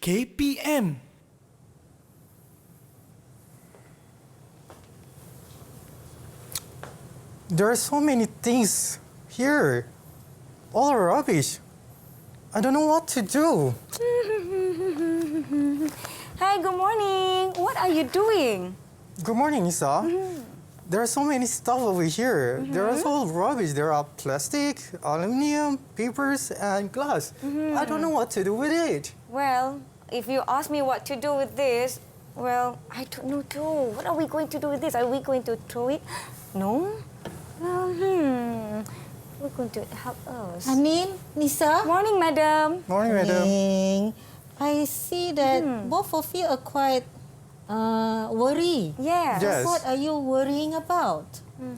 KPM. There are so many things here. All are rubbish. I don't know what to do. Hi, good morning. What are you doing? Good morning, Nisa. There are so many stuff over here. There are so rubbish. There are plastic, aluminum, papers, and glass. I don't know what to do with it. Well, if you ask me what to do with this, well, I don't know too. What are we going to do with this? Are we going to throw it? No? Well, we're going to help us. Hanin, Nisa. Morning, madam. Morning, madam. Morning. I see that both of you are quite worried. Yes. Yes. What are you worrying about?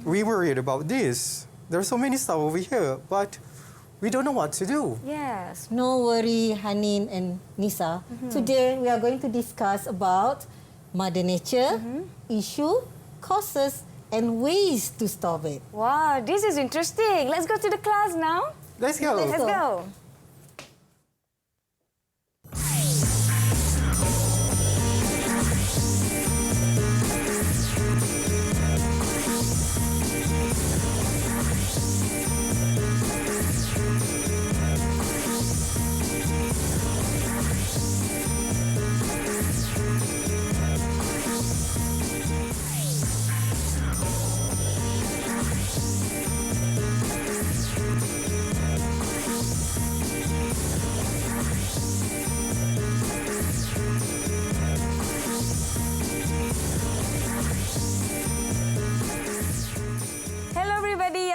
We worried about this. There are so many stuff over here, but we don't know what to do. Yes. No worry, Hanin and Nisa. Today we are going to discuss about Mother Nature, issue, causes, and ways to stop it. Wow, this is interesting. Let's go to the class now. Let's go. Let's go.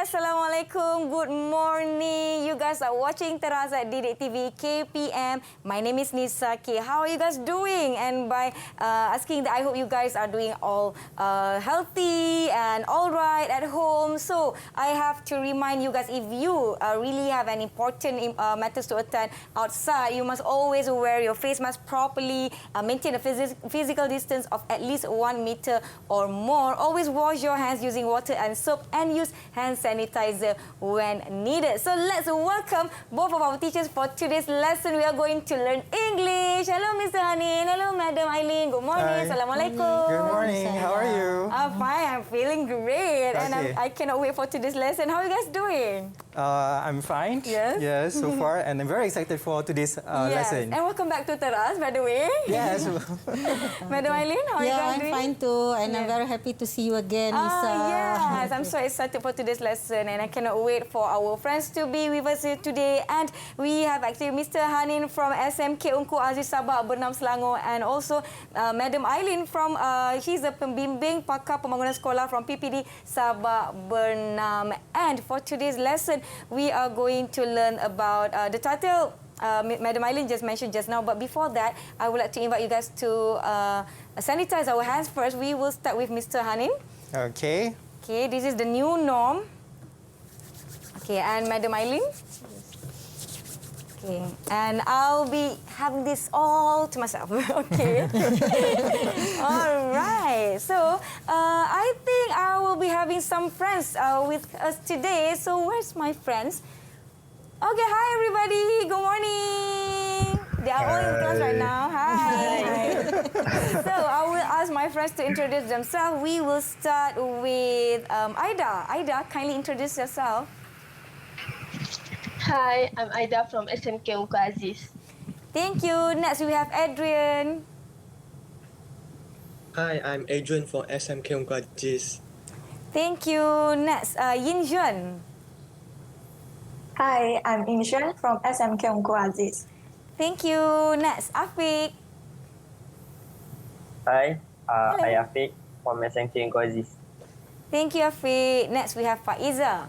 Assalamualaikum. Good morning. You guys are watching Teras at Didik TV KPM. My name is Nisa K. How are you guys doing? And by asking that, I hope you guys are doing all healthy and all right at home. So I have to remind you guys, if you really have an important matters to attend outside, you must always wear your face mask properly, maintain a physical distance of at least 1 meter or more. Always wash your hands using water and soap, and use hand sanitizer when needed. So let's welcome both of our teachers for today's lesson. We are going to learn English. Hello, Mr. Hanin. Hello, Madam Aileen. Good morning. Hi. Assalamualaikum. Good morning. How are you? I'm fine. I'm feeling great. And Okay. I cannot wait for today's lesson. How are you guys doing? I'm fine. Yes? Yes, so far. And I'm very excited for today's lesson. And welcome back to Teras, by the way. Yes. Madam Aileen, how are you Yeah, guys I'm doing? fine too, and I'm very happy to see you again, Nisa. Yes, I'm so excited for today's lesson, and I cannot wait for our friends to be with us here today. And we have actually Mr. Hanin from SMK Ungku Aziz Sabah Bernam Selangor, and also Madam Aileen from she's a pembimbing pakar pembangunan sekolah from PPD Sabah Bernam. And for today's lesson, we are going to learn about the title. Madam Aileen just mentioned just now, but before that, I would like to invite you guys to sanitize our hands first. We will start with Mr. Hanin. Okay. Okay, this is the new norm. Okay, and Madam Aileen. Okay, and I'll be having this all to myself. Okay. All right. So, I think I will be having some friends with us today. So, where's my friends? Okay, hi everybody. Good morning. They are all in class right now. Hi. So, I will ask my friends to introduce themselves. We will start with Aida. Aida, kindly introduce yourself. Hi, I'm Aida from SMK Ungku Aziz. Thank you. Next, we have Adrian. Hi, I'm Adrian from SMK Ungku Aziz. Thank you. Next, Yin Juan. Hi, I'm Inshan from SMK Ungku Aziz. Thank you. Next, Afiq. Hi, Hello. I'm Afiq from SMK Ungku Aziz. Thank you, Afiq. Next, we have Faiza.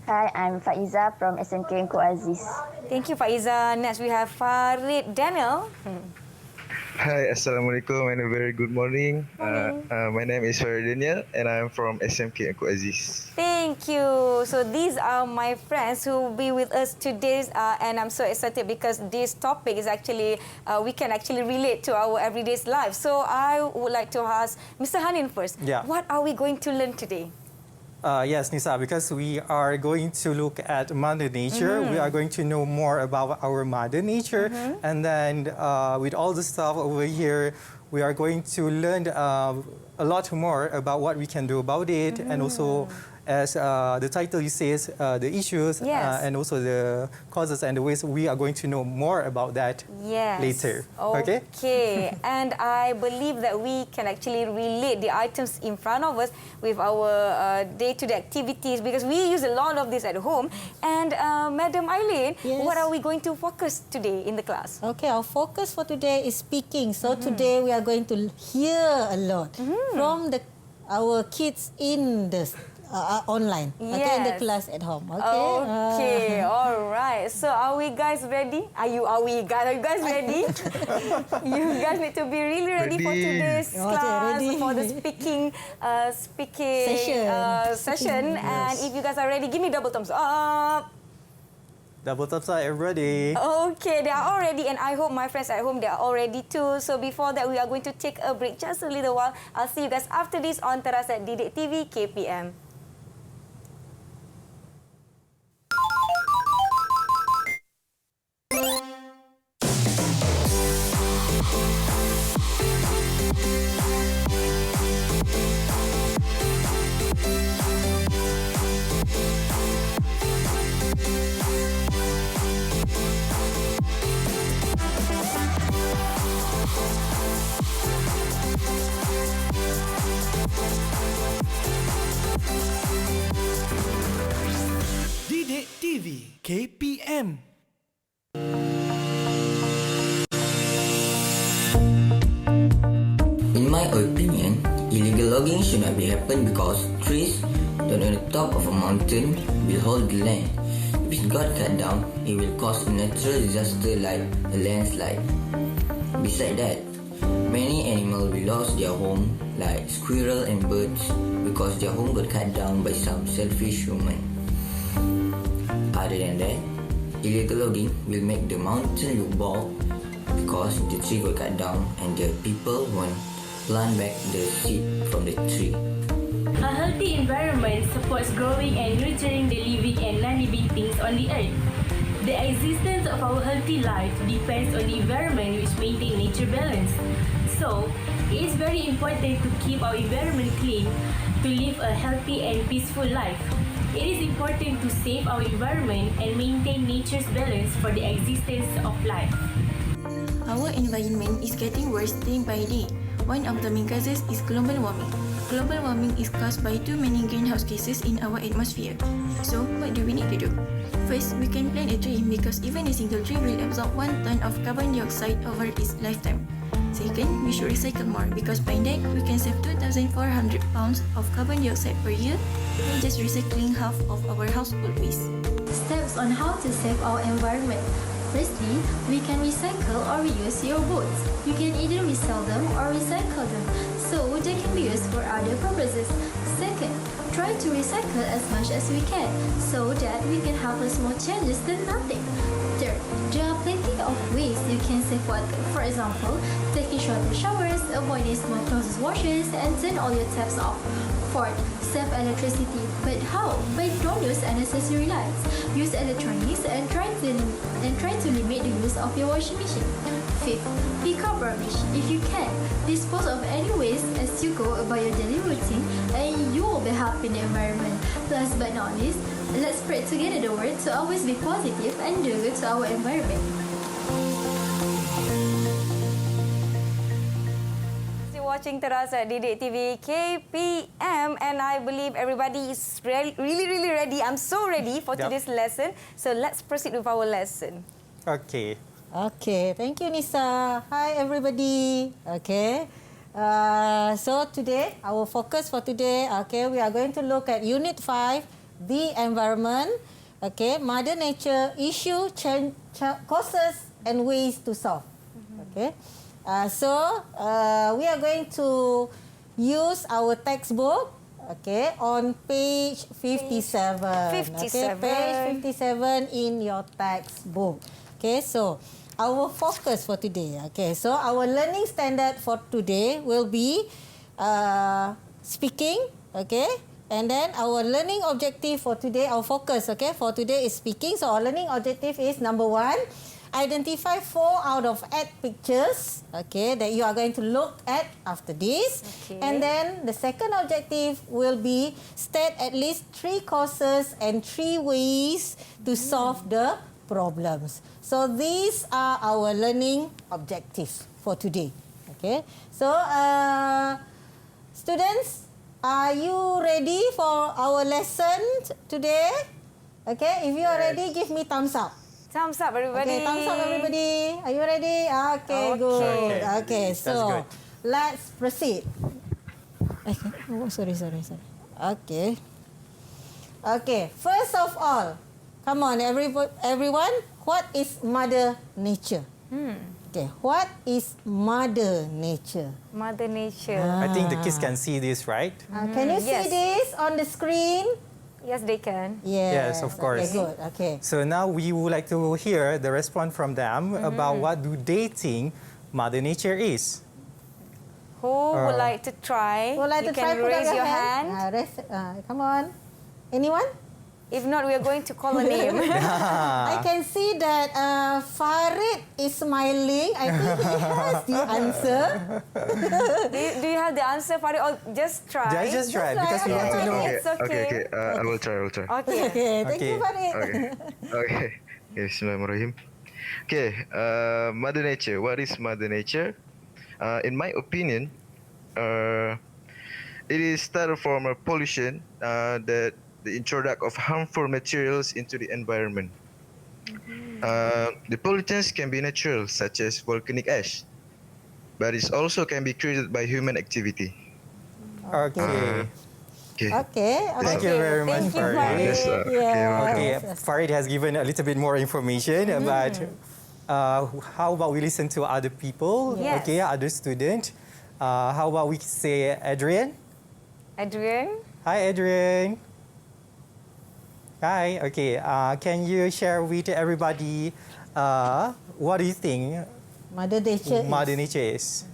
Hi, I'm Faiza from SMK Ungku Aziz. Thank you, Faiza. Next, we have Farid Daniel. Hi, Assalamualaikum and a very good morning. My name is Farid Daniel and I'm from SMK Ungku Aziz. Thank you. So these are my friends who will be with us today, and I'm so excited because this topic is actually, we can actually relate to our everyday life. So I would like to ask Mr. Hanin first. Yeah. What are we going to learn today? Yes, Nisa, because we are going to look at Mother Nature. We are going to know more about our Mother Nature. And then with all the stuff over here, we are going to learn a lot more about what we can do about it. And also, as the title says, the issues and also the causes and the ways, we are going to know more about that later. Okay? Okay. And I believe that we can actually relate the items in front of us with our day-to-day activities, because we use a lot of this at home. And Madam Aileen, what are we going to focus today in the class? Okay, our focus for today is speaking. So today we are going to hear a lot from our kids in the online, okay, in the class at home. Okay. Okay, all right. So are we guys ready? Are you guys ready? You guys need to be really ready for today's class, for the speaking session. And if you guys are ready, give me double thumbs up. Double thumbs up, everybody. Okay, they are all ready, and I hope my friends at home, they are all ready too. So before that, we are going to take a break just a little while. I'll see you guys after this on Teras at Didik TV KPM. Didik TV KPM. In my opinion, illegal logging should not be happen because trees that on the top of a mountain will hold the land. If it got cut down, it will cause a natural disaster like a landslide. Besides that, many animals will lose their home like squirrel and birds because their home got cut down by some selfish human. Other than that, illegal logging will make the mountain look bald because the tree got cut down and the people won't plant back the seed from the tree. A healthy environment supports growing and nurturing the living and non-living things on the earth. The existence of our healthy life depends on the environment which maintains nature balance. So, it is very important to keep our environment clean to live a healthy and peaceful life. It is important to save our environment and maintain nature's balance for the existence of life. Our environment is getting worse day by day. One of the main causes is global warming. Global warming is caused by too many greenhouse gases in our atmosphere. So, what do we need to do? First, we can plant a tree because even a single tree will absorb 1 ton of carbon dioxide over its lifetime. Second, we should recycle more because by that, we can save 2,400 pounds of carbon dioxide per year by just recycling half of our household waste. Steps on how to save our environment. Firstly, we can recycle or reuse your boats. You can either resell them or recycle them, so they can be used for other purposes. Second, try to recycle as much as we can, so that we can have a small changes than nothing. Third, there are plenty of ways you can save water. For example, taking shorter showers, avoiding small clothes washes, and turn all your taps off. Fourth, save electricity. But how? But don't use unnecessary lights. Use electronics and try to limit the use of your washing machine. Fifth, pick up rubbish if you can. Dispose of any waste as you go about your daily routine, and you will be helping the environment. Last but not least, let's spread together the word to always be positive and do good to our environment. Watching Teras at Didik TV KPM, and I believe everybody is really ready. I'm so ready for today's lesson. So let's proceed with our lesson. Okay. Okay, thank you, Nisa. Hi, everybody. Okay. So today, our focus for today, okay, we are going to look at Unit 5, the environment. Okay, Mother Nature, issue, causes, and ways to solve. Okay. So we are going to use our textbook, okay, on page 57. 57. Okay, page 57 in your textbook. Okay, so our focus for today. Okay, so our learning standard for today will be speaking, okay, And then our learning objective for today, our focus, okay, for today is speaking. So our learning objective is number 1, identify 4 out of 8 pictures, okay, that you are going to look at after this. Okay. And then the second objective will be state at least 3 causes and 3 ways to solve the problems. So these are our learning objectives for today. Okay. So students, are you ready for our lesson today? Okay. If you are ready, give me thumbs up. Thumbs up, everybody. Okay, thumbs up, everybody. Are you ready? Okay, good. Okay, so let's proceed. Oh, sorry. Okay. Okay, first of all, come on, everyone. What is Mother Nature? Okay, what is Mother Nature? Mother Nature. I think the kids can see this, right? Can you see this on the screen? Yes, they can. Yes, of course. Okay, good. Okay. So now we would like to hear the response from them about what do they think Mother Nature is. Who would like to try? Would like you to can try? Put raise up your hand. Come on. Anyone? If not, we are going to call a name. I can see that Farid is smiling. I think he has the answer. do you have the answer, Farid? Or just try? Just try, because we want to know. It's okay. I will try. Okay. Thank you, Farid. Okay. Bismillahirrahmanirrahim. Okay. Mother Nature. What is Mother Nature? In my opinion, it is started from a pollution that the introduction of harmful materials into the environment. The pollutants can be natural, such as volcanic ash, but it also can be created by human activity. Okay. Thank you very much, Farid. Okay, Farid has given a little bit more information, but how about we listen to other people? Yes. Okay, other students. How about we say Adrian? Adrian? Hi, Adrian. Hi. Okay. Can you share with everybody what do you think Mother Nature is?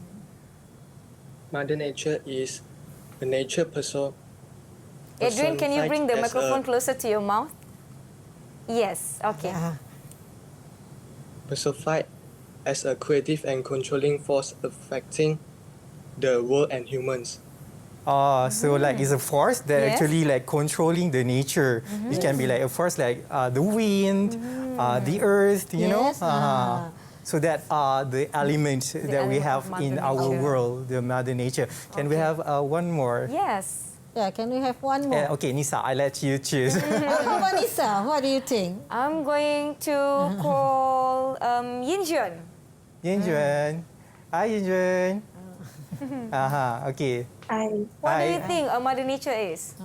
Mother Nature is a nature Adrian, can you bring the personified microphone closer to your mouth? Yes. Okay. personified as a creative and controlling force affecting the world and humans. So like it's a force that Yes. actually like controlling the nature. It can be like a force like the wind, the earth, you know. So that are the elements that we have in our world, the Mother Nature. Can we have one more? Yes. Yeah, can we have one more? Okay, Nisa, I let you choose. How about Nisa? What do you think? I'm going to call Yinjuan. Yinjuan. Hi, Yinjuan. Okay. What do you think Mother Nature is?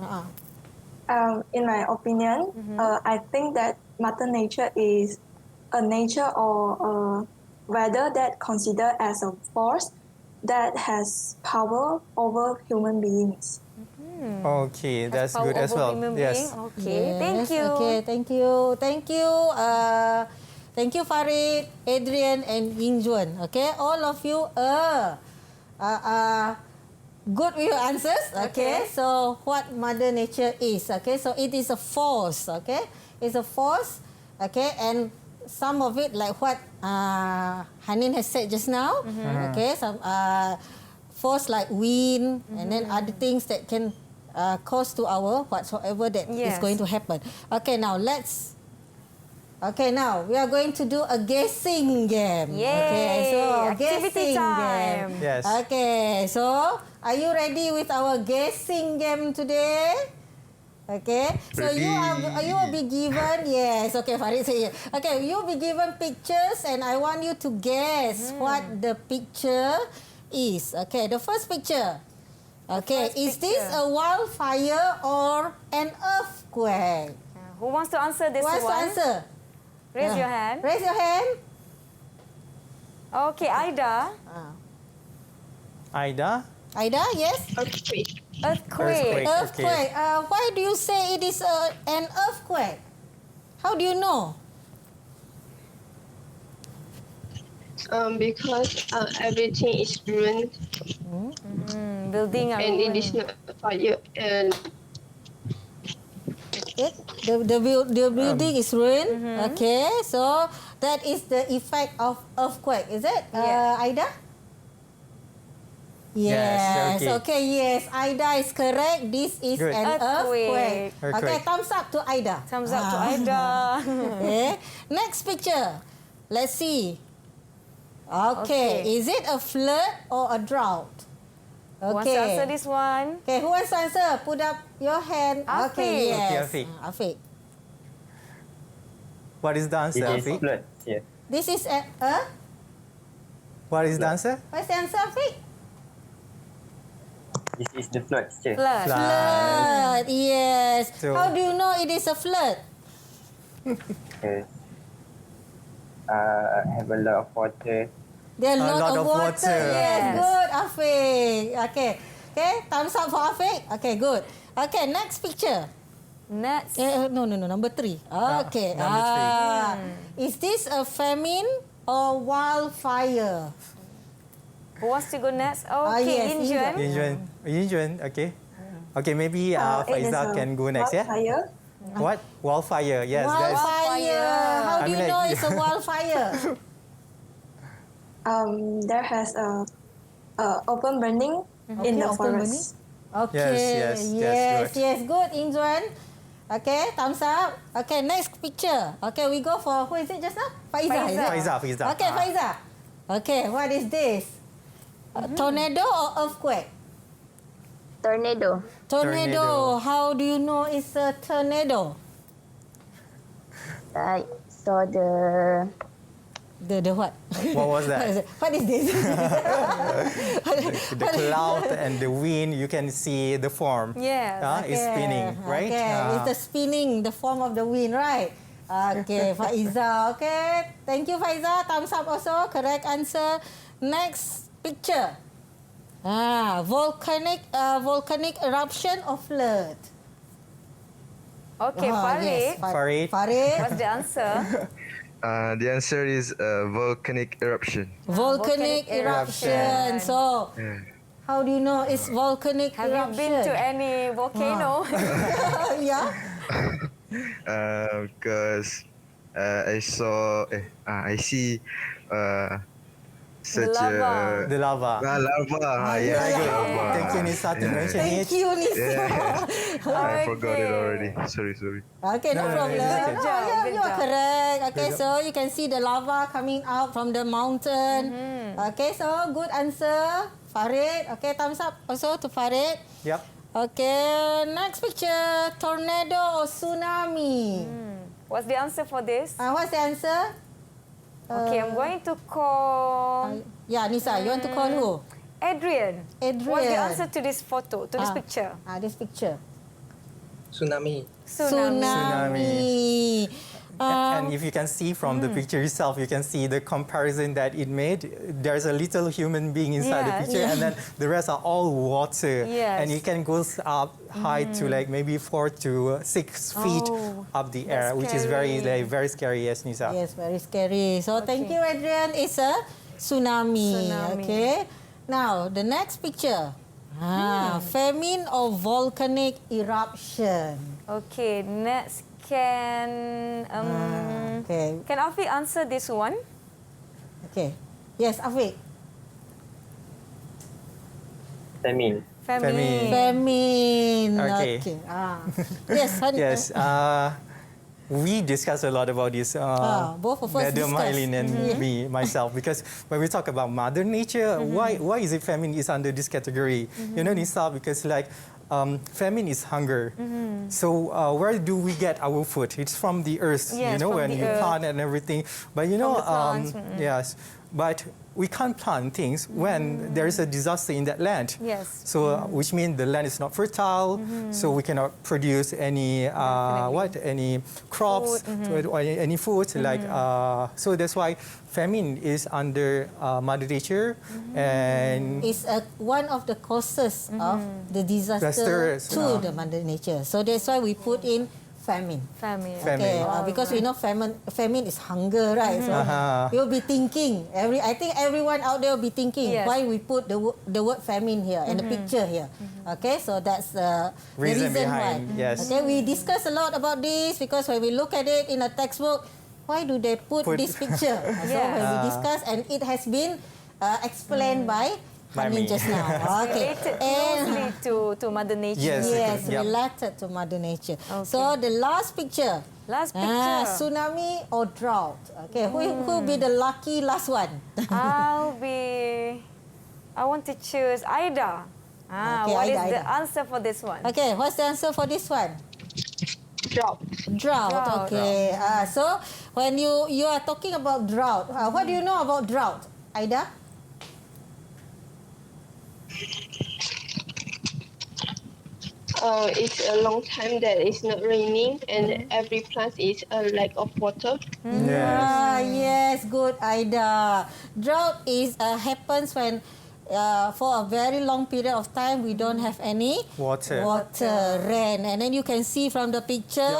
In my opinion, I think that Mother Nature is a nature or a weather that considered as a force that has power over human beings. Okay, that's good as well. Yes. Okay, thank you. Okay, thank you. Thank you, Farid, Adrian, and Yingjuan. Okay, all of you good with your answers. Okay, so what Mother Nature is? Okay, so it is a force. Okay, it's a force. Okay, and some of it like what Hanin has said just now. Okay, some force like wind and then other things that can cause to our whatsoever that is going to happen. Okay, now we are going to do a guessing game. Yay! Okay, so Activity guessing time. game. Yes. Okay, so are you ready with our guessing game today? Okay, so you will be given Okay, Farid say yes. Okay, you will be given pictures and I want you to guess what the picture is. Okay, the first picture. Okay, is this a wildfire or an earthquake? Who wants to answer this one? Who wants to answer? Raise your hand. Raise your hand. Okay, Aida. Aida, yes? Earthquake. Earthquake. Why do you say it is an earthquake? How do you know? Because everything is ruined. Building and it is not fire. And The building is ruined. Okay, so that is the effect of earthquake. Is it, Aida? Yes. Okay. Yes, Aida is correct. This is an earthquake. Okay, thumbs up to Aida. Thumbs up to Aida. Okay. Next picture. Let's see. Okay. Is it a flood or a drought? Who wants to answer this one? Okay, who wants to answer? Put up your hand. Afiq. Okay, yes. Okay, Afiq. What is the answer, It is Afiq? flood. Yeah. This is What is the answer? What's the answer, Afiq? This is the flood. Yeah. Flood. Yes. So- How do you know it is a flood? Because have a lot of water. There are A lot of water. water. Yes, good, Afiq. Okay. Okay, thumbs up for Afiq. Okay, good. Okay, next picture. Next. No, number 3. Okay. number 3. Is this a famine or wildfire? Who wants to go next? Okay, yes, Yinjuan. Okay. Okay, maybe Faiza can go next, yeah? Wildfire. What? Wildfire, yes. Wildfire. How I do you mean, know like- it's a wildfire? There has a open burning in the forest. Okay. Yes, Yes, good, Injuan. Okay, thumbs up. Okay, next picture. Okay, we go for, who is it just now? Faiza. Is it? Faiza. Okay, Faiza. Okay, what is this? Tornado or earthquake? Tornado. Tornado. How do you know it's a tornado? I saw the The what? What was that? What is this? The cloud and the wind, you can see the form. Yes. It's spinning, right? Okay, it's the spinning, the form of the wind, right? Okay, Faiza. Okay, thank you, Faiza. Thumbs up also. Correct answer. Next picture. Volcanic eruption or flood? Okay, Farid. Farid. What's the answer? The answer is volcanic eruption. Volcanic eruption. So, how do you know it's volcanic Have you eruption? been to any volcano? Yeah. Because I see such lava. The lava. lava. Yeah, lava. Thank you, Nisa, to mention it. Thank you, Nisa. I forgot it already. Sorry. Okay, no problem. it's okay. Good job, good You're job. correct. Okay, so you can see the lava coming out from the mountain. Okay, so good answer, Farid. Okay, thumbs up also to Farid. Yep. Okay, next picture. Tornado or tsunami? What's the answer for this? What's the answer? Okay, I'm going to call Yeah, Nisa, you want to call who? Adrian. Adrian. What's the answer to this photo, to this picture? This picture. Tsunami. Tsunami. And if you can see from the picture itself, you can see the comparison that it made. There's a little human being inside the picture, and then the rest are all water. Yes. And it can go up high to like maybe 4 to 6 feet up the air, which is very scary, yes, Nisa. Yes, very scary. So thank you, Adrian. It's a tsunami. Okay. Now, the next picture. Famine or volcanic eruption? Okay, next can Afiq answer this one? Okay. Yes, Afiq. Famine. Famine. Okay. Yes, Hanip. Yes. We discussed a lot about this. Both of us Madam discussed. Aileen and myself, because when we talk about Mother Nature, why is it famine is under this category? You know, Nisa, because like famine is hunger. So where do we get our food? It's from the earth, Yes, you know, from when the you earth. plant and everything. But you know, the plants, yes, but we can't plant things when there is a disaster in that land. Yes. So which means the land is not fertile, so we cannot produce any any crops, or any food. Like so that's why famine is under Mother Nature, and It's one of the causes of the disaster Disasters, to the Mother Nature. So that's why we put in famine. Famine. Okay, because we know famine is hunger, right? So you'll be thinking, I think everyone out there will be thinking why we put the word famine here and the picture here. Okay, so that's the reason behind, why. yes. Okay, we discuss a lot about this because when we look at it in a textbook, why do they put this picture? So when we discuss, and it has been explained by Hanin just now. Okay. Related to Mother Nature. Yes, related to Mother Nature. Okay. So the last picture. Last picture. Tsunami or drought. Okay, who be the lucky last one? I want to choose Aida. Okay, what Aida, is the answer for this one? Okay, what's the answer for this one? Drought. Drought. Okay. So when you are talking about drought, what do you know about drought, Aida? It's a long time that it's not raining and every plant is a lack of water. Yes, good, Aida. Drought happens when for a very long period of time we don't have any water, rain, and then you can see from the picture.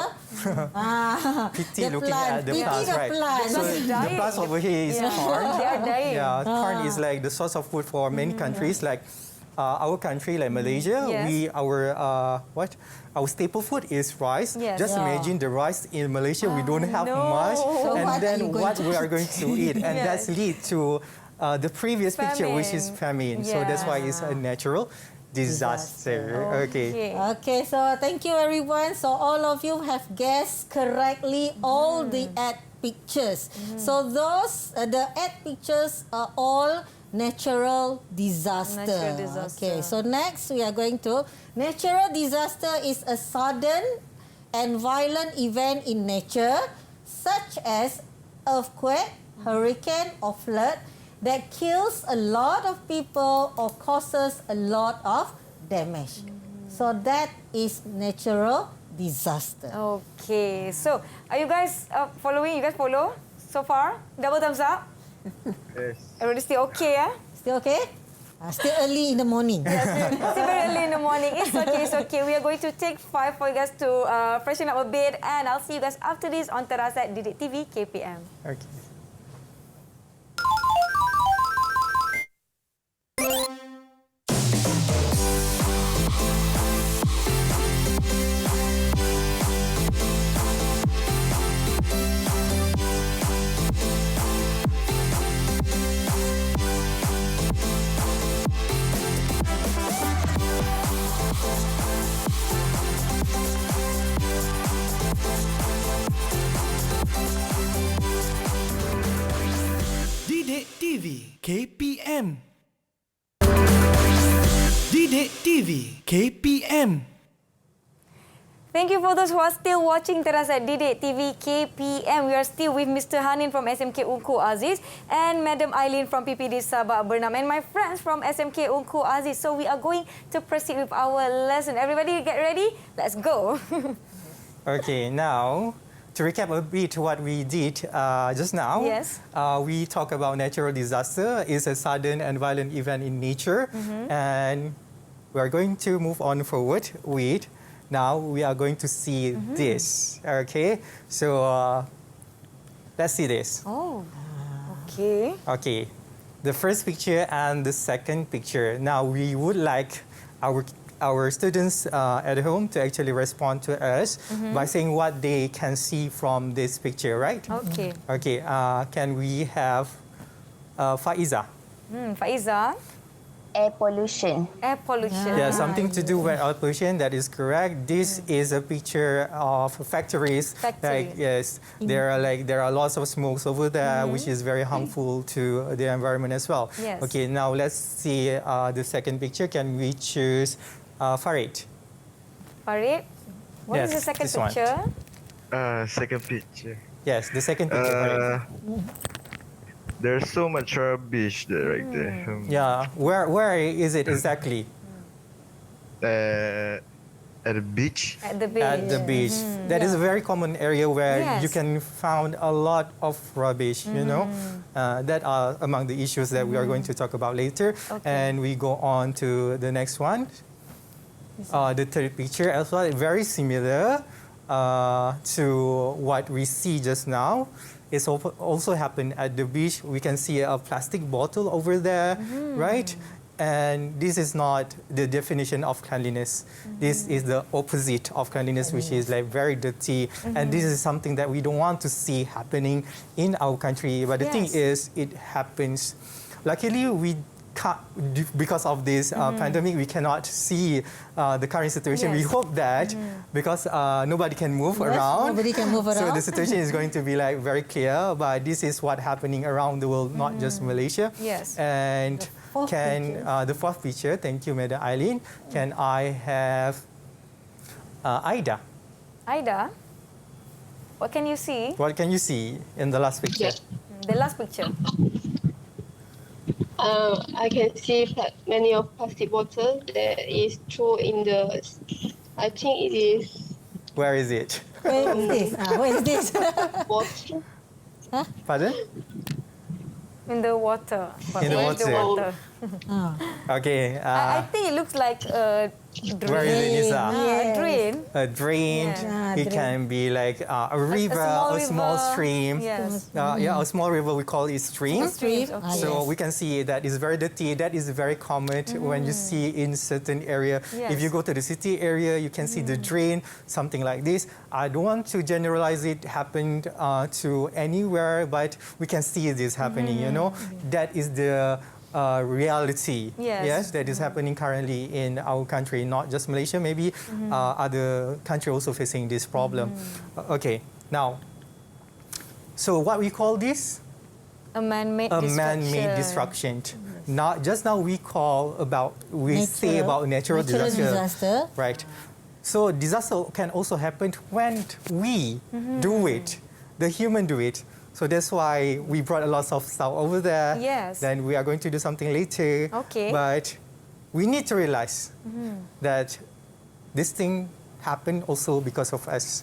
Pity looking at the plants, right? So the plants over here is corn. They are dying. Yeah, corn is like the source of food for many countries, like our country, like Malaysia. Our staple food is rice. Just imagine the rice in Malaysia. We don't have much, So and then what we are going to eat, and that's lead to the previous picture, which is famine. So that's why it's a natural disaster. Okay, so thank you everyone. So all of you have guessed correctly all the ad pictures. So those the ad pictures are all natural disaster. Okay, so next we are going to natural disaster is a sudden and violent event in nature such as earthquake, hurricane or flood that kills a lot of people or causes a lot of damage. So that is natural disaster. Okay, so are you guys following? You guys follow so far? Double thumbs up. Yes. Everybody still okay, yeah? Still okay? Still early in the morning. Still very early in the morning. It's okay. We are going to take 5 for you guys to freshen up a bit, and I'll see you guys after this on Teras at Didik TV KPM. Okay. Didik TV KPM. Didik TV KPM. Thank you for those who are still watching Teras at Didik TV KPM. We are still with Mr. Hanin from SMK Unku Aziz and Madam Aileen from PPD Sabah Bernam and my friends from SMK Unku Aziz. So we are going to proceed with our lesson. Everybody get ready? Let's go. Okay, now to recap a bit what we did just now. Yes. We talk about natural disaster is a sudden and violent event in nature, and we are going to move on forward with. Now we are going to see this. Okay, so let's see this. Oh, okay. Okay, the first picture and the second picture. Now we would like our students at home to actually respond to us by saying what they can see from this picture, right? Okay. Okay, can we have Faiza? Faiza. Air pollution. Air pollution. Yeah, something to do with air pollution. That is correct. This is a picture of factories. Like yes, there are lots of smokes over there, which is very harmful to the environment as well. Yes. Okay, now let's see the second picture. Can we choose Farid? Farid, what is the second picture? Second picture. Yes, the second picture. Farid. There's so much rubbish there, right there. Yeah, where is it exactly? At the beach. At the beach. At the beach. That is a very common area where you can find a lot of rubbish, you know. That are among the issues that we are going to talk about later. Okay. And we go on to the next one. The third picture as well, very similar. to what we see just now. It's also happened at the beach. We can see a plastic bottle over there, right? And this is not the definition of cleanliness. This is the opposite of cleanliness, which is like very dirty. And this is something that we don't want to see happening in our country. But the thing is, it happens. Luckily, we can't, because of this pandemic, we cannot see the current situation. We hope that because nobody can move around. Nobody can move around. So the situation is going to be like very clear. But this is what's happening around the world, not just Malaysia. Yes. And the fourth picture, thank you, Madam Aileen. Can I have Aida? Aida, what can you see? What can you see in the last picture? The last picture. I can see many of plastic bottles that is thrown in the. I think it is. Where is it? Where is this? Where is this? Water. Pardon? In the water. In the Where's water. the water? Okay. I think it looks like a drain. Where is it, Nisa? A drain. A drain. It can be like a river, a small stream. Yes. A small river, we call it stream. Stream. So we can see that is very dirty. That is very common when you see in certain area. Yes. If you go to the city area, you can see the drain, something like this. I don't want to generalize it happened to anywhere, but we can see this happening, you know. That is the reality, yes, that is happening currently in our country, not just Malaysia, maybe other countries also facing this problem. Okay, now, so what we call this? A man-made destruction. Not just now we say about natural disaster, right? So disaster can also happen when we do it, the human do it. So that's why we brought a lot of stuff over there. Yes. Then we are going to do something later. Okay. But we need to realize that this thing happened also because of us.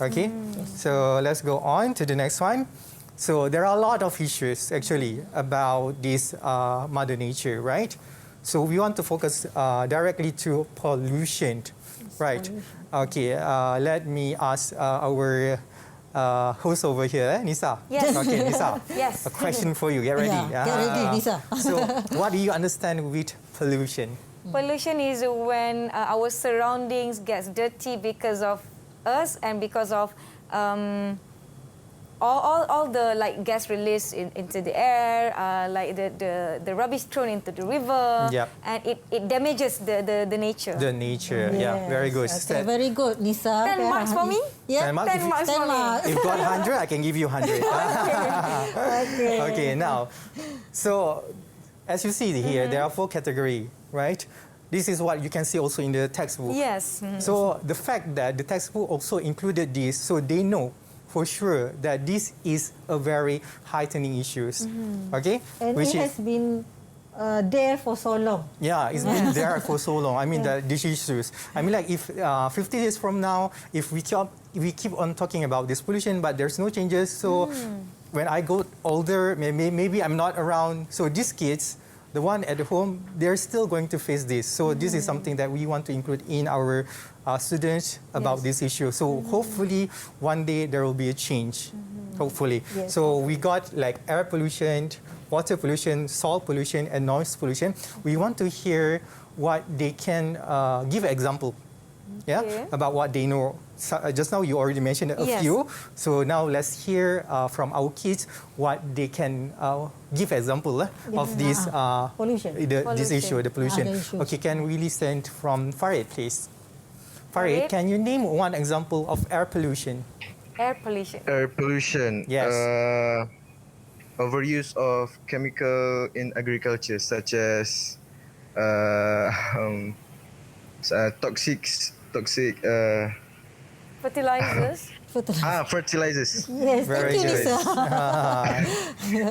Okay? So let's go on to the next one. So there are a lot of issues actually about this Mother Nature, right? So we want to focus directly to pollution, right? Okay, let me ask our host over here, Nisa. Yes. Okay, Nisa. Yes. A question for you. Get ready. Get ready, Nisa. So, what do you understand with pollution? Pollution is when our surroundings gets dirty because of us and because of all the like gas released into the air, like the rubbish thrown into the river, and it damages the nature. The nature, very good. Okay, very good, Nisa. 10 marks for me? Yeah, 10 marks. 10 marks for me. If you got 100, I can give you 100. Okay, now, so as you see here, there are 4 categories, right? This is what you can see also in the textbook. Yes. So the fact that the textbook also included this, so they know for sure that this is a very heightening issues. Okay? And it has been there for so long. Yeah, it's been there for so long. I mean, these issues. I mean, like if 50 years from now, if we keep on talking about this pollution, but there's no changes. So when I go older, maybe I'm not around. So these kids, the one at home, they're still going to face this. So this is something that we want to include in our students about this issue. So hopefully one day there will be a change. Hopefully. Yes. So we got like air pollution, water pollution, soil pollution, and noise pollution. We want to hear what they can give an example. About what they know. So, just now you already mentioned a few. So now let's hear from our kids what they can give example of this pollution. This issue, the pollution. Okay, can we listen from Farid, please? Farid, can you name one example of air pollution? Air pollution. Air pollution. Yes. Overuse of chemical in agriculture, such as toxic. Fertilizers. Fertilizers. Yes, very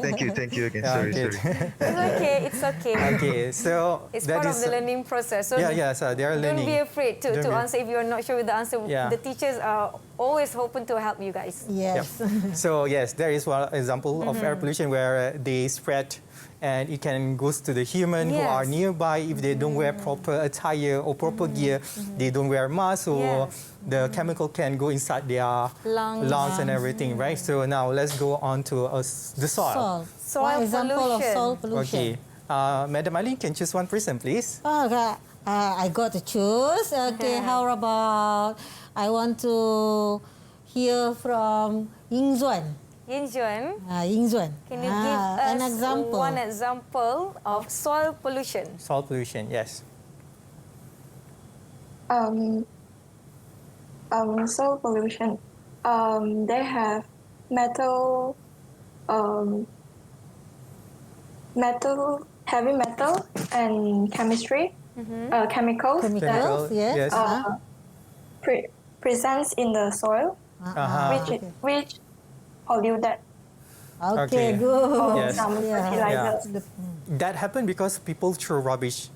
thank you, good. Thank you again. Sorry. It's okay. Okay, so it's that part of is the learning process. So they are learning. Don't be afraid to answer if you're not sure with the answer. Yeah. The teachers are always hoping to help you guys. Yes. So yes, there is one example of air pollution where they spread and it can go to the human who are nearby if they don't wear proper attire or proper gear, they don't wear masks or the chemical can go inside their lungs and everything, right? So now let's go on to the soil. One example of soil pollution. Okay. Madam Aileen, can choose one person, please? Okay. I got to choose. Okay, how about I want to hear from Ying Zuan. Ying Zuan, Ying Zuan. can you give us an example? one example of soil pollution? Soil pollution, yes. Soil pollution. They have metal, heavy metal, and chemistry, chemicals yes. presents in the soil, which pollute that. Okay, good. Yes. Fertilizers. That happened because people throw rubbish.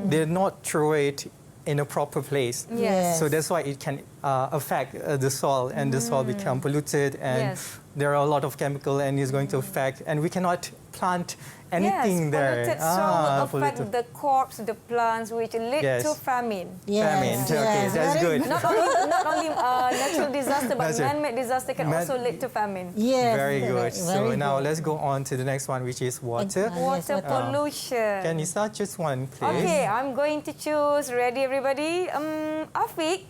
They not throw it in a proper place. Yes. So that's why it can affect the soil, and the soil become polluted, and there are a lot of chemical, and it's going to affect, and we cannot plant anything there. Polluted soil will affect the crops, the plants, which lead to famine. Famine. Okay, that's good. Not only natural disaster, but man-made disaster can also lead to famine. Yes. Very good. So now let's go on to the next one, which is water. Water pollution. Can you start just one, please? Okay, I'm going to choose. Ready, everybody? Afiq,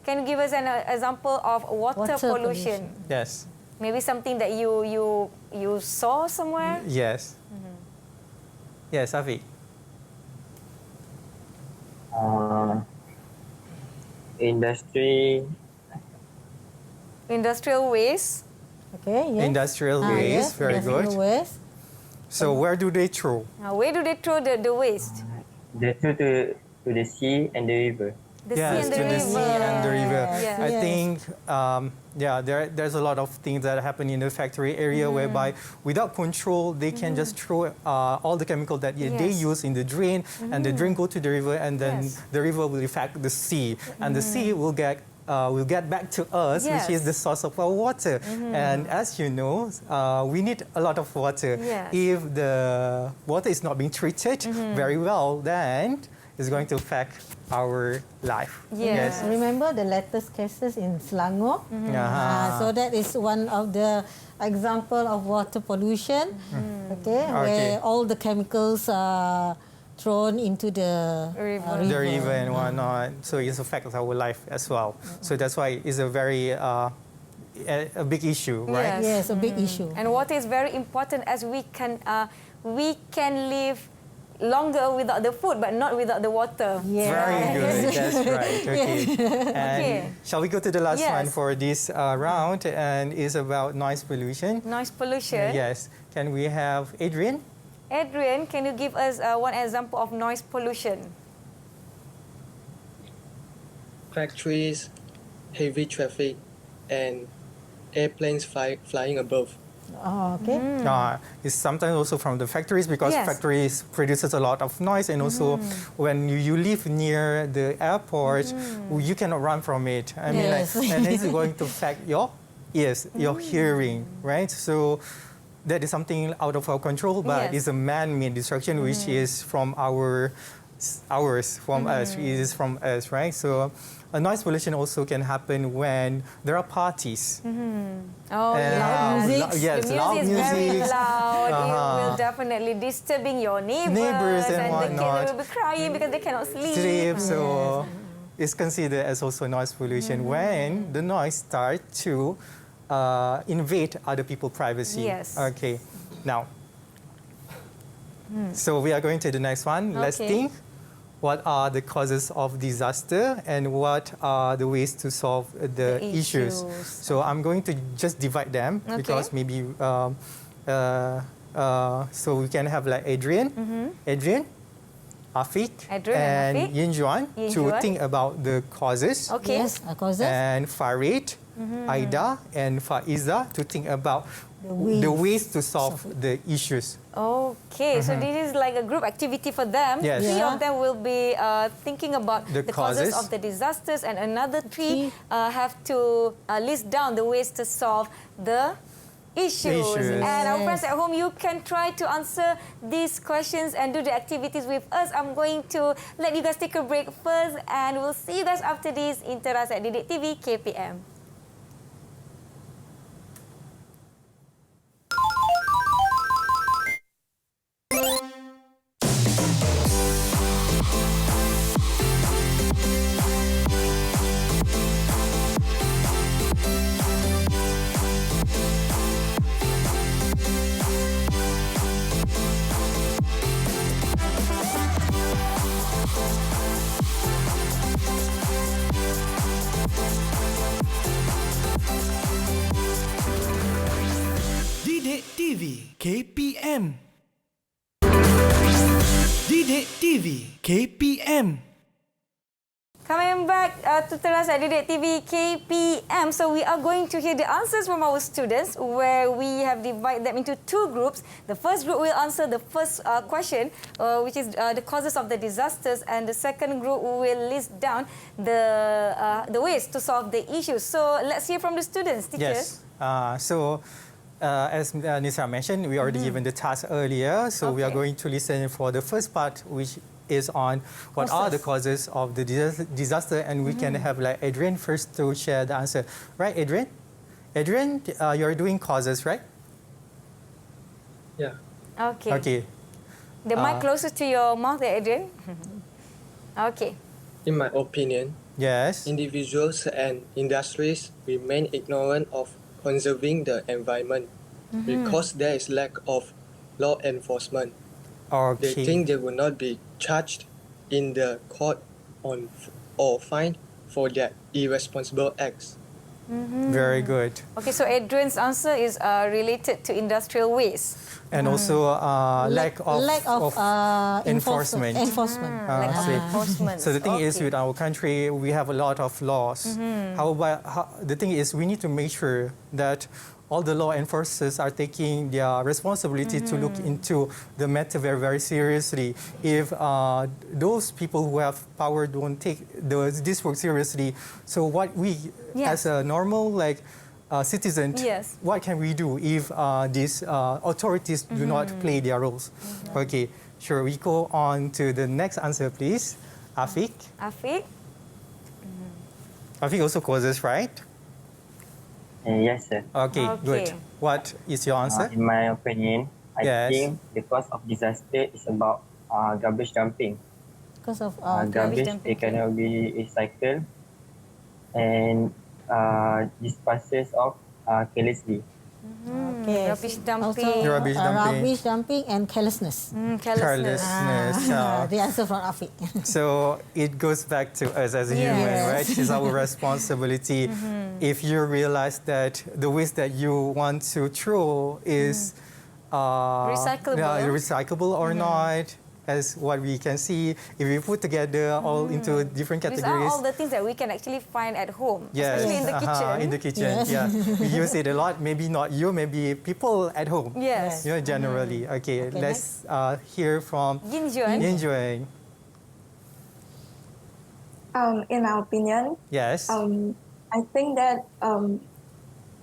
can you give us an example of water pollution? Yes. Maybe something that you saw somewhere? Yes. Yes, Afiq. Industrial waste. Okay, yes. Industrial waste, very good. Waste. So where do they throw? Where do they throw the waste? They throw to the sea and the river. The sea and the river. The sea and the river. Yes. I think, there's a lot of things that happen in the factory area whereby, without control, they can just throw all the chemical that they use in the drain, and the drain go to the river, and then the river will affect the sea, and the sea will get back to us, which is the source of our water. And as you know, we need a lot of water. If the water is not being treated very well, then it's going to affect our life. Yes. Remember the latest cases in Selangor? So that is one of the example of water pollution. Where all the chemicals are thrown into the river and whatnot. So it affects our life as well. So that's why it's a very a big issue, right? Yes, a big issue. And water is very important, as we can live longer without the food, but not without the water. Very good. That's right. Okay. And shall we go to the last one for this round? And is about noise pollution. Noise pollution. Yes. Can we have Adrian? Adrian, can you give us one example of noise pollution? Factories, heavy traffic, and airplanes flying above. It's sometimes also from the factories, because factories produces a lot of noise, and also when you live near the airport, you cannot run from it. I mean, and this is going to affect your ears, your hearing, right? So that is something out of our control, but it's a man-made destruction, which is from us, it is from us, right? So noise pollution also can happen when there are parties. Loud music. Yes, the music loud is music. very loud. It will definitely disturbing your neighbors and the kids will be crying because they cannot sleep. So it's considered as also noise pollution when the noise starts to invade other people's privacy. Yes. Okay. Now, so we are going to the next one. Let's think. What are the causes of disaster, and what are the ways to solve the issues? So I'm going to just divide them because maybe so we can have like Adrian, Afiq, and Yin Juan to think about the causes. Causes. And Farid, Aida, and Faiza to think about the ways to solve the issues. Okay, so this is like a group activity for them. Yes. Three of them will be thinking about the causes of the disasters, and another three have to list down the ways to solve the issues. And our friends at home, you can try to answer these questions and do the activities with us. I'm going to let you guys take a break first, and we'll see you guys after this in Teras at Didik TV KPM. Didik TV KPM. Didik TV KPM. Coming back to Teras at Didik TV KPM. So we are going to hear the answers from our students, where we have divided them into two groups. The first group will answer the first question, which is the causes of the disasters, and the second group will list down the ways to solve the issues. So let's hear from the students, teachers. Yes. As Nisa mentioned, we already given the task earlier, so we are going to listen for the first part, which is on what are the causes of the disaster, and we can have like Adrian first to share the answer. Right, Adrian? Adrian, you're doing causes, right? Yeah. Okay. Okay. The mic closer to your mouth, Adrian. Okay. In my opinion, yes, individuals and industries remain ignorant of conserving the environment because there is lack of law enforcement. Okay. They think they will not be charged in the court or fined for their irresponsible acts. Very good. Okay, so Adrian's answer is related to industrial waste. And also lack of enforcement. Lack of enforcement. So the thing is, with our country, we have a lot of laws. The thing is, we need to make sure that all the law enforcers are taking their responsibility to look into the matter very, very seriously. If those people who have power don't take this work seriously, so what we, as a normal citizen, what can we do if these authorities do not play their roles? Okay, sure. We go on to the next answer, please. Afiq. Afiq. Afiq also causes, right? Yes, sir. Okay, good. What is your answer? In my opinion, I think the cause of disaster is about garbage dumping. Because of garbage, it cannot be recycled and disposed of carelessly. Okay. Rubbish dumping. Rubbish dumping and carelessness. Carelessness. The answer from Afiq. So it goes back to us as a human, right? It's our responsibility. If you realize that the waste that you want to throw is recyclable or not, as what we can see, if we put together all into different categories. These are all the things that we can actually find at home, especially in the kitchen. In the kitchen, we use it a lot. Maybe not you, maybe people at home. Yes. Generally. Okay, let's hear from Yin Juan. In my opinion, yes. I think that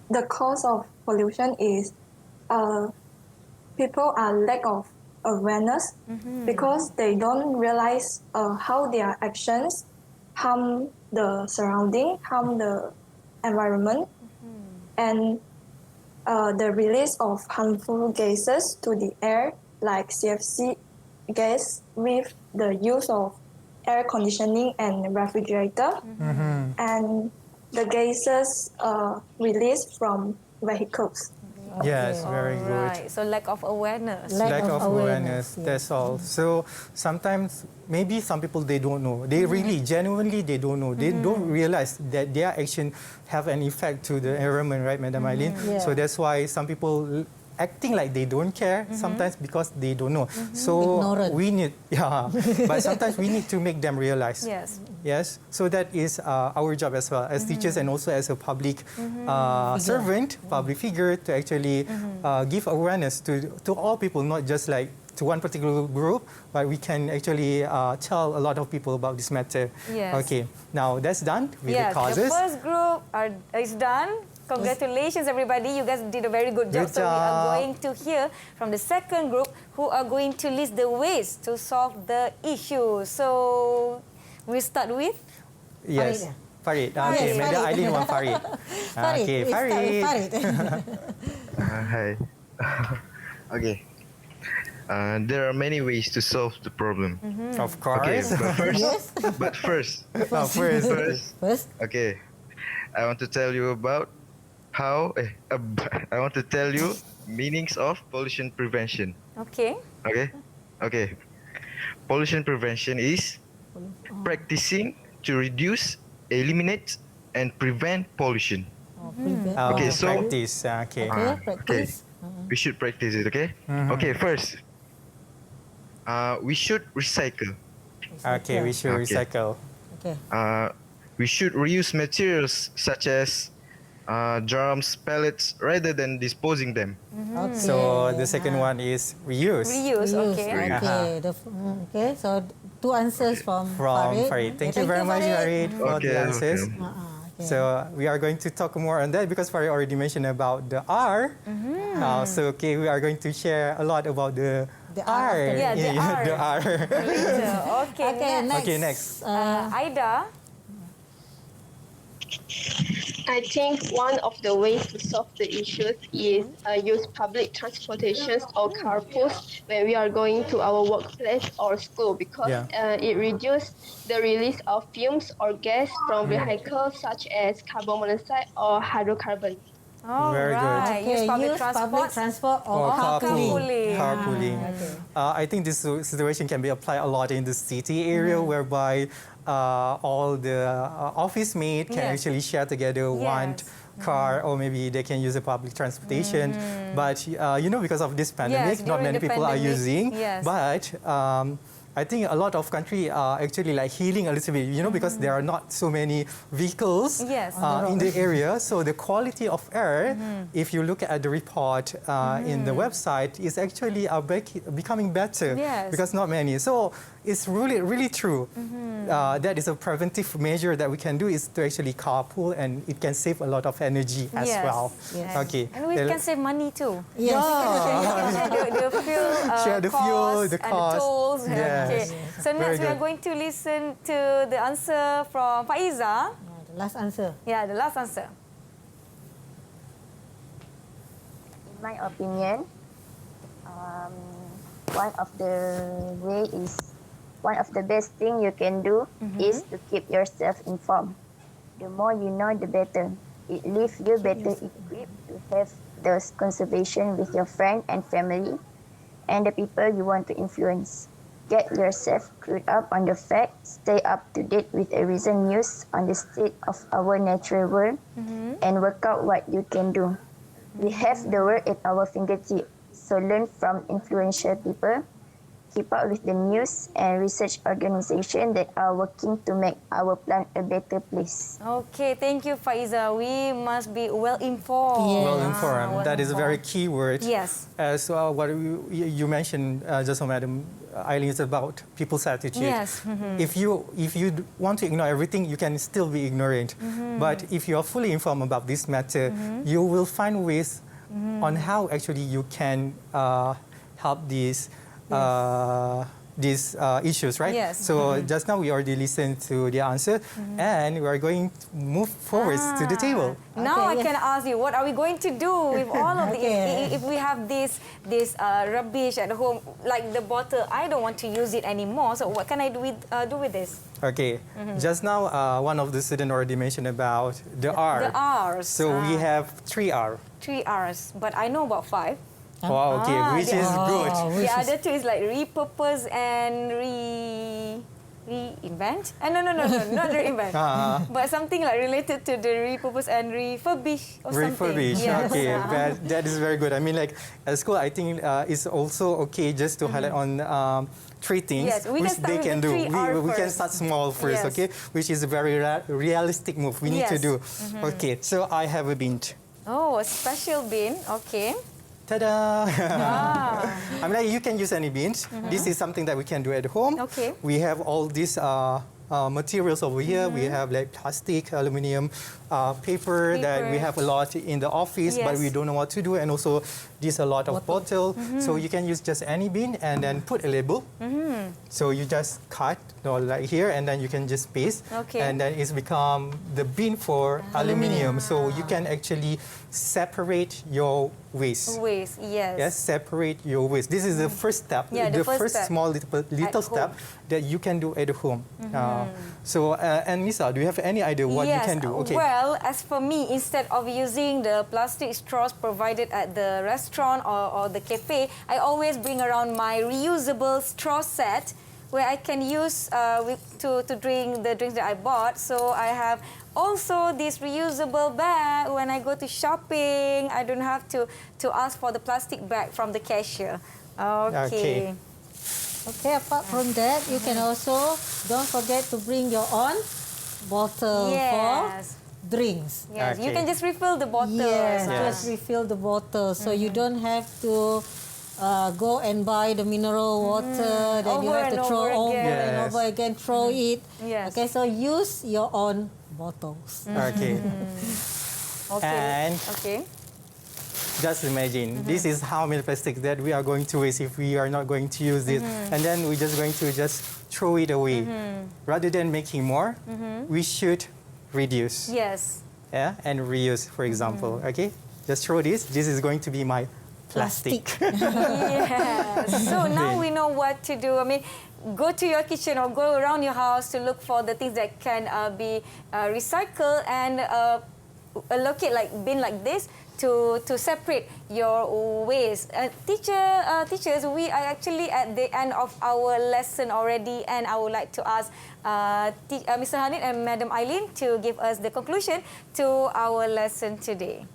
the cause of pollution is people are lack of awareness because they don't realize how their actions harm the surrounding, harm the environment, and the release of harmful gases to the air, like CFC gas, with the use of air conditioning and refrigerator, and the gases released from vehicles. Yes, very good. Right. So lack of awareness. Lack of awareness. That's all. So sometimes, maybe some people, they don't know. They really, genuinely, they don't know. They don't realize that their action have an effect to the environment, right, Madam Aileen? So that's why some people acting like they don't care sometimes because they don't know. So we need, but sometimes we need to make them realize. Yes. So that is our job as well as teachers and also as a public servant, public figure, to actually give awareness to all people, not just like to one particular group, but we can actually tell a lot of people about this matter. Yes. Okay, now that's done with the Yes, causes. the first group is done. Congratulations, everybody. You guys did a very good job. Good So we are job. going to hear from the second group who are going to list the ways to solve the issue. So we start with? Yes. Farid. Yes, Okay, maybe Farid. Aileen want Farid. Farid, Okay, we start with Farid. Hi. Okay. There are many ways to solve the problem. Of course. Okay, Yes. but first, First. okay, I want to tell you about I want to tell you meanings of pollution prevention. Okay. Okay. Pollution prevention is practicing to reduce, eliminate, and prevent pollution. Okay, so practice. Okay. Practice. We should practice it. Okay. Okay. First, we should recycle. Okay, we should recycle. Okay. We should reuse materials such as drums, pellets, rather than disposing them. Okay. So the second one is reuse. Reuse, okay. Okay. Okay. So 2 answers from Farid. Farid. Thank Okay, you very much, Farid, for the answers. Okay. So we are going to talk more on that because Farid already mentioned about the R. So okay, we are going to share a lot about the R. Yeah, the R. The R. Okay, next. Okay, next. Aida? I think one of the ways to solve the issues is use public transportations or carpools when we are going to our workplace or school because it reduces the release of fumes or gas from vehicles such as carbon monoxide or hydrocarbons. Very good. Use public transport or carpooling. Carpooling. I think this situation can be applied a lot in the city area whereby all the office mates can actually share together one car, or maybe they can use a public transportation. But because of this pandemic, not many people are using. But I think a lot of countries are actually like healing a little bit, because there are not so many vehicles in the area. So the quality of air, if you look at the report in the website, is actually becoming better because not many. So it's really, really true. That is a preventive measure that we can do is to actually carpool, and it can save a lot of energy as well. Okay. And we can save money too. Yes. Share the fuel, the and cost. the tolls. Yes. Okay. So next we are going to listen to the answer from Faiza. The last answer. Yeah, the last answer. In my opinion, one of the best thing you can do is to keep yourself informed. The more you know, the better. It leaves you better equipped to have those conversation with your friend and family and the people you want to influence. Get yourself clued up on the facts, stay up to date with the recent news on the state of our natural world, and work out what you can do. We have the world at our fingertips, so learn from influential people, keep up with the news and research organizations that are working to make our planet a better place. Okay, thank you, Faiza. We must be well informed. Well informed. That is a very key word. Yes. As what you mentioned just now, Madam Aileen, is about people's attitude. Yes. If you want to ignore everything, you can still be ignorant. But if you are fully informed about this matter, you will find ways on how actually you can help these issues, right? Yes. So just now we already listened to the answer, and we are going to move forward to the table. Now I can ask you, what are we going to do with all of if we have this rubbish at home, like the bottle? I don't want to use it anymore. So what can I do with this? Okay. Just now, one of the students already mentioned about the R. The R's. So we have 3 R. 3 R's, but I know about 5. Wow, okay, which is good. The other 2 is like repurpose and reinvent. No, not reinvent. But something like related to the repurpose and refurbish or something. Refurbish, okay. That is very good. I mean, like at school, I think it's also okay just to highlight on 3 things yes, we which can they can do. We can start small first, yes. okay? Which is a very realistic move we need to do. Okay, so I have a bin. Oh, a special bin. Okay. Ta-da! I mean, like, you can use any bins. This is something that we can do at home. Okay. We have all these materials over here. We have like plastic, aluminum, paper that we have a lot in the office, but we don't know what to do. And also, there's a lot of bottle. So you can use just any bin and then put a label. So you just cut, like here, and then you can just paste. Okay. And then it's become the bin for aluminium. So you can actually separate your waste. Waste, yes. Yes, separate your waste. This is the first step, Yeah, the first first step. small little step that you can do at home. And Nisa, do you have any idea what you can do? Okay. Well, as for me, instead of using the plastic straws provided at the restaurant or the cafe, I always bring around my reusable straw set where I can use to drink the drinks that I bought. So I have also this reusable bag when I go to shopping. I don't have to ask for the plastic bag from the cashier. Okay. Okay, apart from that, you can also, don't forget to bring your own bottle for drinks. Yes, you can just refill the bottle. Yes, just refill the bottle. So you don't have to go and buy the mineral water that you have to throw over and over again, throw it. Yes. Okay, so use your own bottles. Okay. And just imagine, this is how many plastics that we are going to waste if we are not going to use this. And then we're just going to just throw it away. Rather than making more, we should reduce. Yes. Yeah, and reuse, for example. Okay, just throw this. This is going to be my plastic. Yes. So now we know what to do. I mean, go to your kitchen or go around your house to look for the things that can be recycled and allocate like bin like this to separate your waste. Teachers, we are actually at the end of our lesson already, and I would like to ask Mr. Hanin and Madam Aileen to give us the conclusion to our lesson today.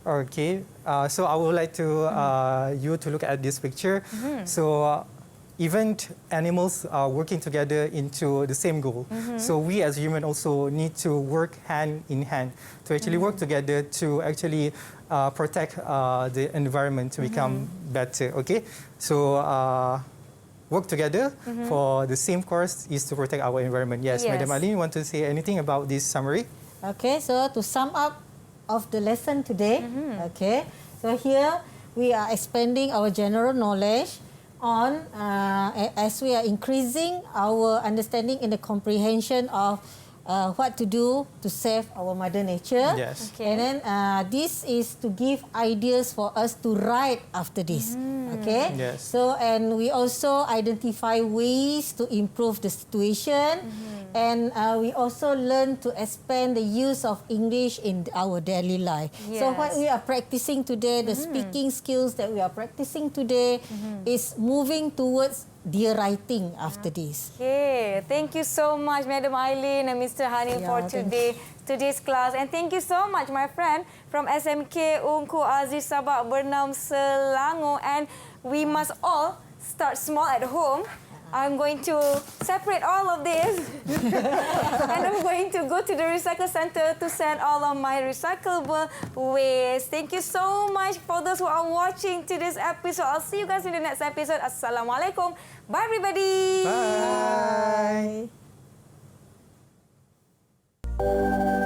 Okay, so I would like to you to look at this picture. So even animals are working together into the same goal. So we as humans also need to work hand in hand to actually work together to actually protect the environment to become better. Okay, so work together for the same cause is to protect our environment. Yes, Madam Aileen, you want to say anything about this summary? Okay, so to sum up of the lesson today, okay, so here we are expanding our general knowledge on as we are increasing our understanding in the comprehension of what to do to save our mother nature. Yes. Okay. And then this is to give ideas for us to write after this. Okay. Yes. So and we also identify ways to improve the situation, and we also learn to expand the use of English in our daily life. Yes. So what we are practicing today, the speaking skills that we are practicing today, is moving towards dear writing after this. Okay, thank you so much, Madam Aileen and Mr. Hanip for today's class. And thank you so much, my friend, from SMK Ungku Aziz Sabak Bernam Selangor. And we must all start small at home. I'm going to separate all of this and I'm going to go to the recycle center to send all of my recyclable waste. Thank you so much for those who are watching today's episode. I'll see you guys in the next episode. Assalamualaikum. Bye, everybody. Bye. Bye.